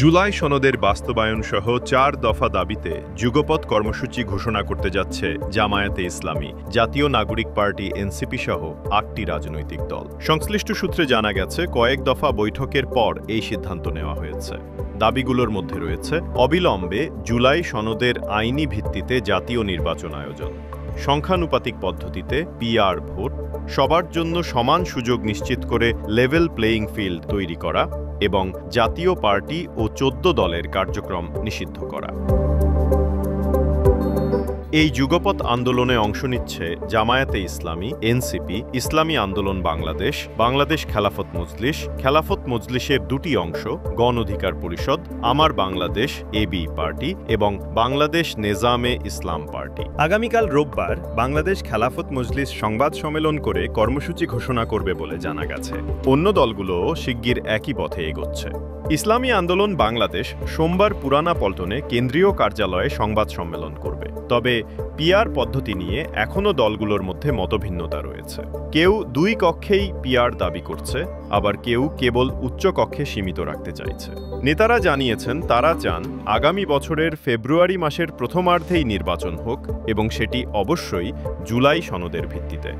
জুলাই সনদের বাস্তবায়ন সহ ৪ দফা দাবিতে যুগপৎ কর্মসূচি ঘোষণা করতে যাচ্ছে জামায়াতে ইসলামী, জাতীয় নাগরিক পার্টি এনসিপি সহ ৮টি রাজনৈতিক দল। সংশ্লিষ্ট সূত্রে জানা গেছে, কয়েক দফা বৈঠকের পর এই সিদ্ধান্ত নেওয়া হয়েছে। দাবিগুলোর মধ্যে রয়েছে অবিলম্বে জুলাই সনদের আইনি ভিত্তিতে জাতীয় নির্বাচন আয়োজন, সংখ্যানুপাতিক পদ্ধতিতে পিআর ভোট, সবার জন্য সমান সুযোগ নিশ্চিত করে লেভেল প্লেয়িং ফিল্ড তৈরি করা এবং জাতীয় পার্টি ও ১৪ দলের কার্যক্রম নিষিদ্ধ করা। এই যুগপৎ আন্দোলনে অংশ নিচ্ছে জামায়াতে ইসলামী, এনসিপি, ইসলামী আন্দোলন বাংলাদেশ, বাংলাদেশ খেলাফত মজলিসের দুটি অংশ, গণ অধিকার পরিষদ, আমার বাংলাদেশ এবি পার্টি এবং বাংলাদেশ নেজামে ইসলাম পার্টি। আগামীকাল রোববার বাংলাদেশ খেলাফত মজলিস সংবাদ সম্মেলন করে কর্মসূচি ঘোষণা করবে বলে জানা গেছে। অন্য দলগুলোও শিগগির একই পথে এগোচ্ছে। ইসলামী আন্দোলন বাংলাদেশ সোমবার পুরানা পল্টনে কেন্দ্রীয় কার্যালয়ে সংবাদ সম্মেলন করবে। তবে পিআর পদ্ধতি নিয়ে এখনও দলগুলোর মধ্যে মতভিন্নতা রয়েছে। কেউ ২ কক্ষেই পিআর দাবি করছে, আবার কেউ কেবল উচ্চ কক্ষে সীমিত রাখতে চাইছে। নেতারা জানিয়েছেন, তারা চান আগামী বছরের ফেব্রুয়ারি মাসের প্রথমার্ধেই নির্বাচন হোক এবং সেটি অবশ্যই জুলাই সনদের ভিত্তিতে।